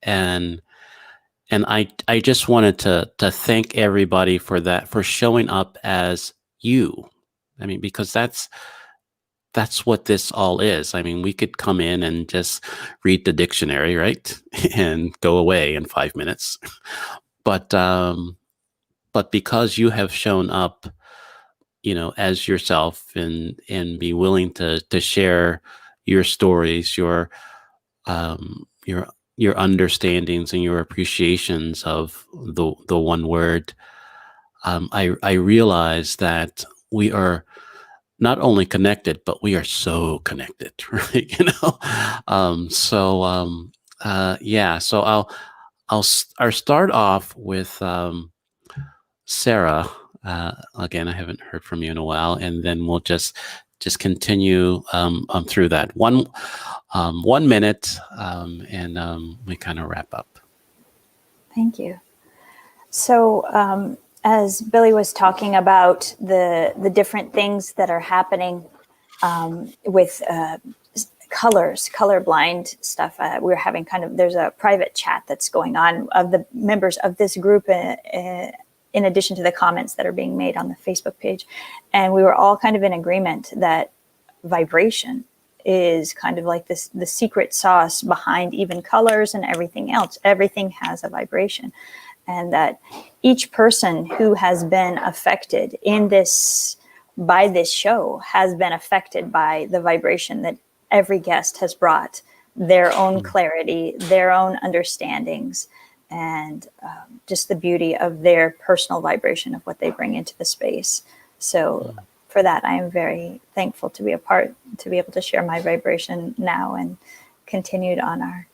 and I just wanted to thank everybody for that, for showing up as you. I mean, because that's what this all is. I mean, we could come in and just read the dictionary, right, and go away in 5 minutes, but because you have shown up, as yourself, and be willing to share your stories, your understandings and your appreciations of the one word, I realize that we are not only connected, but we are so connected, right? Yeah. So I'll start off with Sarah. Again, I haven't heard from you in a while, and then we'll just continue through that 1 minute, and we kind of wrap up. Thank you. So as Billy was talking about the different things that are happening with colors, colorblind stuff, we're having there's a private chat that's going on of the members of this group in addition to the comments that are being made on the Facebook page. And we were all kind of in agreement that vibration is kind of like the secret sauce behind even colors and everything else. Everything has a vibration. And that each person who has been affected by this show has been affected by the vibration that every guest has brought, their own clarity, their understandings, and just the beauty of their personal vibration of what they bring into the space. So for that, I am very thankful to be able to share my vibration now and continued on our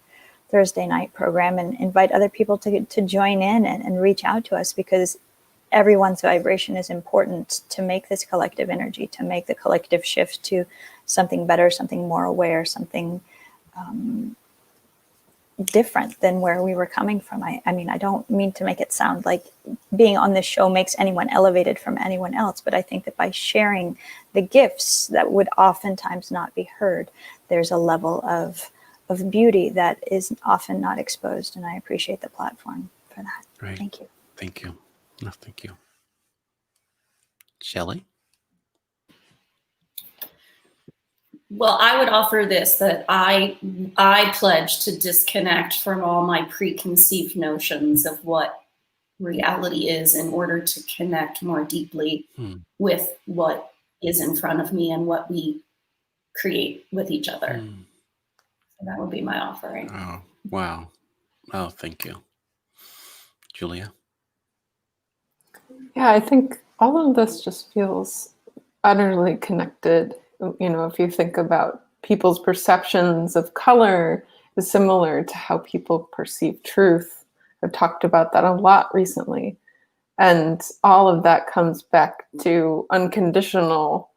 Thursday night program, and invite other people to join in and reach out to us, because everyone's vibration is important to make this collective energy, to make the collective shift to something better, something more aware, something different than where we were coming from. I mean, I don't mean to make it sound like being on this show makes anyone elevated from anyone else, but I think that by sharing the gifts that would oftentimes not be heard, there's a level of beauty that is often not exposed, and I appreciate the platform for that. Right. Thank you. Thank you. No, thank you. Shelly? Well, I would offer this, that I pledge to disconnect from all my preconceived notions of what reality is in order to connect more deeply with what is in front of me and what we create with each other. So that would be my offering. Oh, wow. Oh, thank you. Julia? Yeah, I think all of this just feels utterly connected. If you think about people's perceptions of color is similar to how people perceive truth. I've talked about that a lot recently. And all of that comes back to unconditional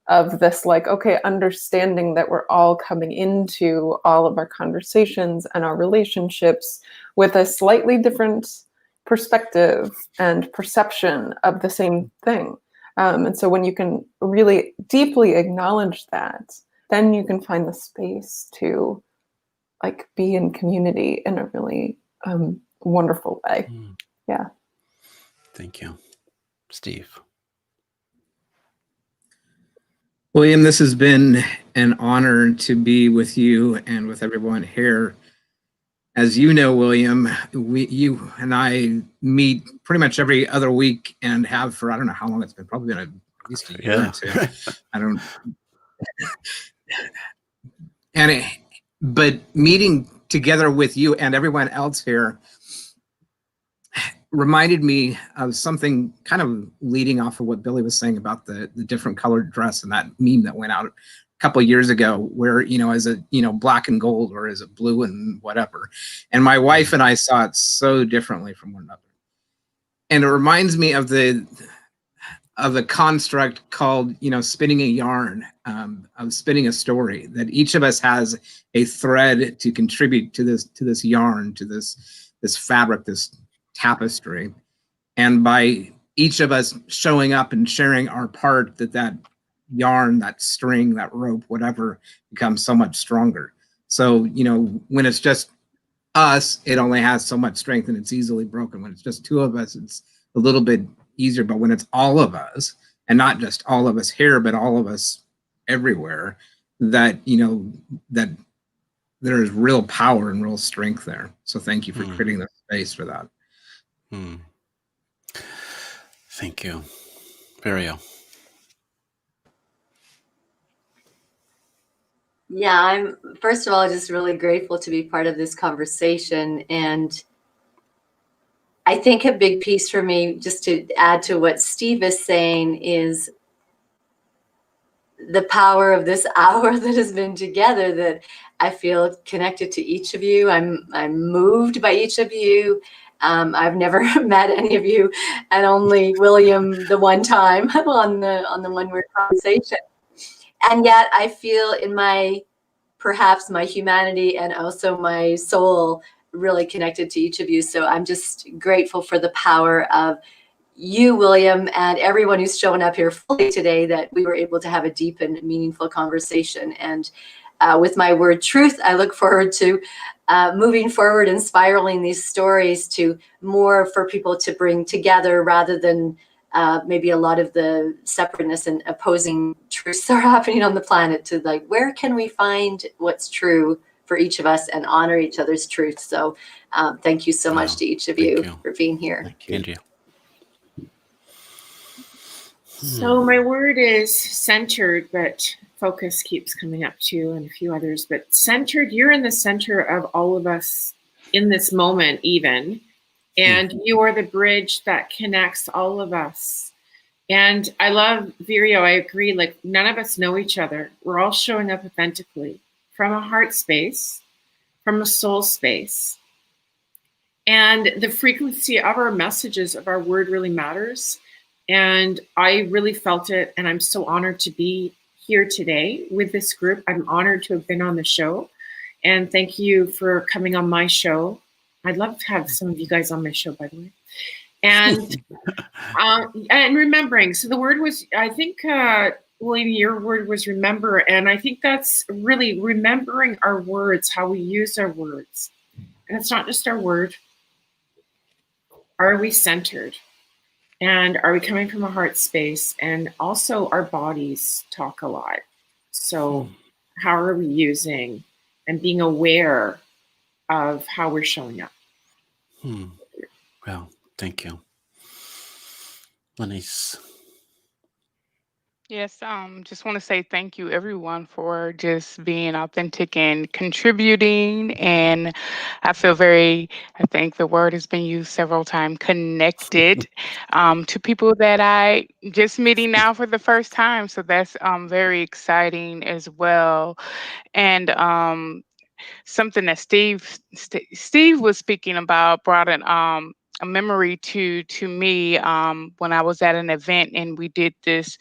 of this, understanding that we're all coming into all of our conversations and our relationships with a slightly different perspective and perception of the same thing. And so when you can really deeply acknowledge that, then you can find the space to be in community in a really wonderful way. Yeah. Thank you. Steve? William, this has been an honor to be with you and with everyone here. as you know, William, you and I meet pretty much every other week and have for, I don't know how long it's been, probably been at least a year or two. I don't, but meeting together with you and everyone else here reminded me of something kind of leading off of what Billy was saying about the different colored dress and that meme that went out a couple of years ago where, is it, black and gold or is it blue and whatever. And my wife and I saw it so differently from one another. And it reminds me of the construct called, spinning a yarn, of spinning a story, that each of us has a thread to contribute to this yarn, to this fabric, this tapestry. And by each of us showing up and sharing our part, that yarn, that string, that rope, whatever, becomes so much stronger. So, when it's just us, it only has so much strength and it's easily broken. When it's just two of us, it's a little bit easier. But when it's all of us, and not just all of us here, but all of us everywhere, that, that there is real power and real strength there. So thank you for creating the space for that. Thank you. Virgo. Yeah, I'm first of all just really grateful to be part of this conversation. And I think a big piece for me, just to add to what Steve is saying, is the power of this hour that has been together, that I feel connected to each of you. I'm moved by each of you. I've never met any of you, and only William the one time on the One Word Conversation. And yet I feel in perhaps my humanity and also my soul really connected to each of you. So I'm just grateful for the power of you, William, and everyone who's shown up here fully today, that we were able to have a deep and meaningful conversation. And with my word truth, I look forward to moving forward and spiraling these stories to more for people to bring together, rather than maybe a lot of the separateness and opposing truths that are happening on the planet, to like, where can we find what's true for each of us and honor each other's truth. So thank you so much to each of you for being here. Thank you. Andrea. So my word is centered, but focus keeps coming up too, and a few others. But centered, you're in the center of all of us in this moment even. And you are the bridge that connects all of us. And I love Virgo, I agree, like none of us know each other. We're all showing up authentically from a heart space, from a soul space. And the frequency of our messages, of our word really matters. And I really felt it. And I'm so honored to be here today with this group. I'm honored to have been on the show. And thank you for coming on my show. I'd love to have some of you guys on my show, by the way. And and remembering. So the word was, I think, William, your word was remember. And I think that's really remembering our words, how we use our words. And it's not just our word. Are we centered? And are we coming from a heart space? And also our bodies talk a lot. So how are we using and being aware of how we're showing up? Well, thank you. Lanice. Yes, just want to say thank you, everyone, for just being authentic and contributing. And I feel I think the word has been used several times, connected to people that I just meeting now for the first time. So that's very exciting as well. And something that Steve was speaking about brought a memory to me when I was at an event and we did this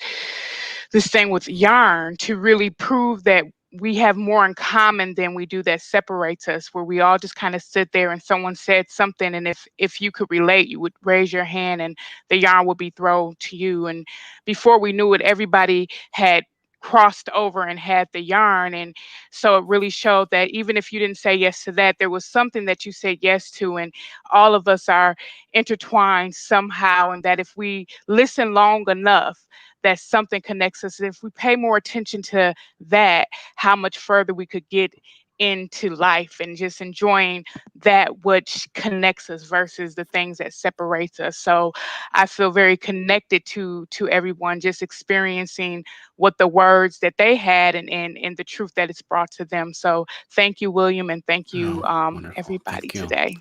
thing with yarn to really prove that we have more in common than we do that separates us, where we all just kind of sit there and someone said something, and if you could relate, you would raise your hand and the yarn would be thrown to you. And before we knew it, everybody had crossed over and had the yarn. And so it really showed that even if you didn't say yes to that, there was something that you said yes to, and all of us are intertwined somehow, and that if we listen long enough, that something connects us. And if we pay more attention to that, how much further we could get into life and just enjoying that which connects us versus the things that separates us. So I feel very connected to everyone, just experiencing what the words that they had and the truth that it's brought to them. So thank you, William, and thank you, Wonderful. everybody Thank you. today.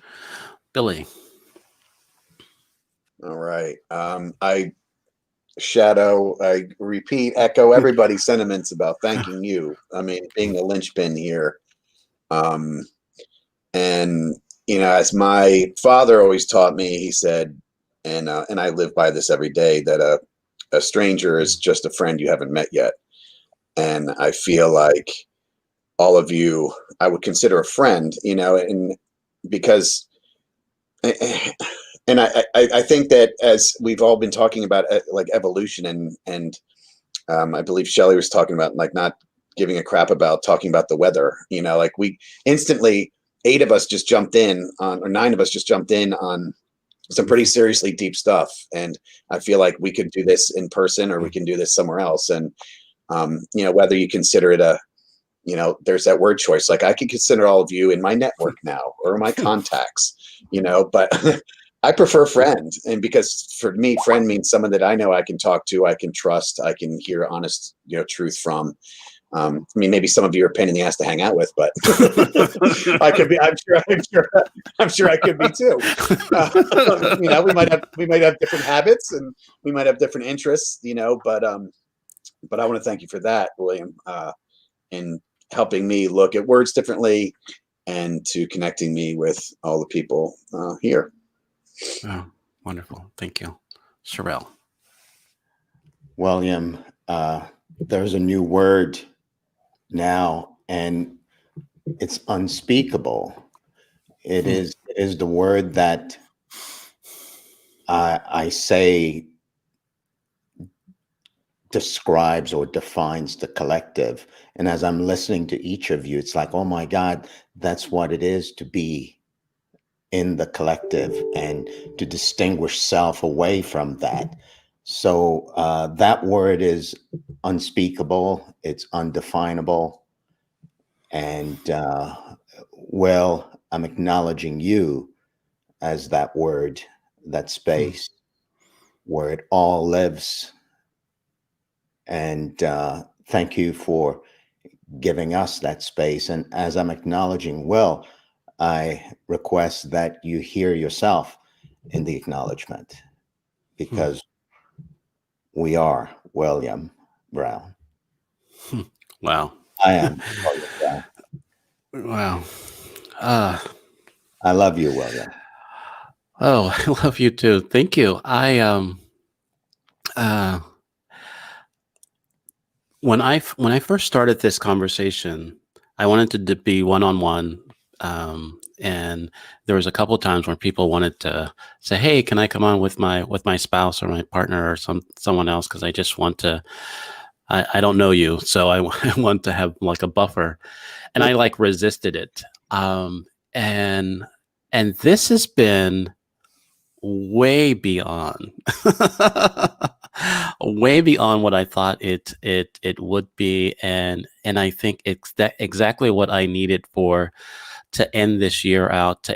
Billy. All right. I repeat, echo everybody's sentiments about thanking you. I mean, being the linchpin here. And, as my father always taught me, he said, and I live by this every day, that a stranger is just a friend you haven't met yet. And I feel like all of you, I would consider a friend, and because, and I think that as we've all been talking about like evolution and I believe Shelly was talking about like not giving a crap about talking about the weather, like we instantly, 8 of us just jumped in on, or 9 of us just jumped in on some pretty seriously deep stuff. And I feel like we could do this in person or we can do this somewhere else. And, whether you consider it there's that word choice. Like I could consider all of you in my network now or my contacts, but I prefer friend. And because for me, friend means someone that I know I can talk to, I can trust, I can hear honest, truth from. I mean, maybe some of you are a pain in the ass to hang out with, but I could be. I'm sure I could be too. We might have different habits and we might have different interests, But I want to thank you for that, William, in helping me look at words differently and to connecting me with all the people here. Oh, wonderful. Thank you. Sherelle. William, there's a new word now, and it's unspeakable. It is the word that I say describes or defines the collective. And as I'm listening to each of you, it's like, oh my God, that's what it is to be in the collective and to distinguish self away from that. So that word is unspeakable, it's undefinable. And I'm acknowledging you as that word, that space where it all lives. And thank you for giving us that space. And as I'm acknowledging Will, I request that you hear yourself in the acknowledgement, because we are William Brown. Wow. I am William Brown. Wow. I love you, William. Oh, I love you too. Thank you. When I first started this conversation, I wanted to be one-on-one, and there was a couple of times where people wanted to say, "Hey, can I come on with my spouse or my partner or someone else?" Because I just want to. I don't know you, so I want to have like a buffer, and I like resisted it. And this has been way beyond way beyond what I thought it would be, and I think it's exactly what I needed to end this year out, to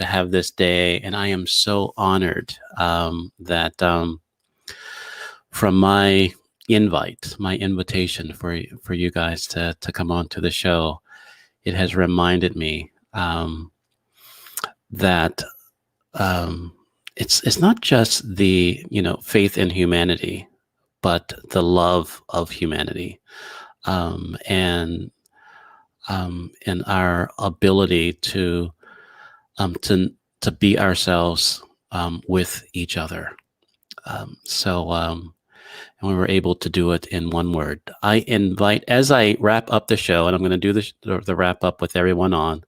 have this day. And I am so honored that from my invitation for you guys to come on to the show, it has reminded me that it's not just the faith in humanity, but the love of humanity, and our ability to be ourselves with each other. And we were able to do it in one word. I invite, as I wrap up the show, and I'm going to do the wrap up with everyone on,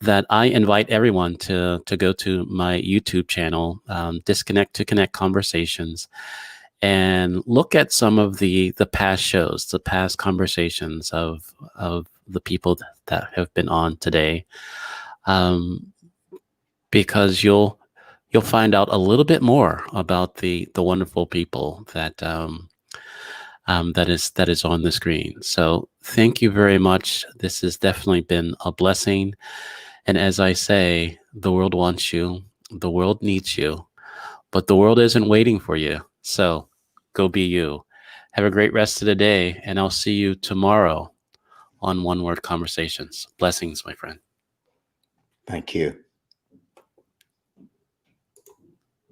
that I invite everyone to go to my YouTube channel, Disconnect to Connect Conversations, and look at some of the past shows, the past conversations of the people that have been on today, because you'll find out a little bit more about the wonderful people that that is on the screen. So thank you very much. This has definitely been a blessing. And as I say, the world wants you, the world needs you, but the world isn't waiting for you. So go be you. Have a great rest of the day, and I'll see you tomorrow on One Word Conversations. Blessings, my friend. Thank you.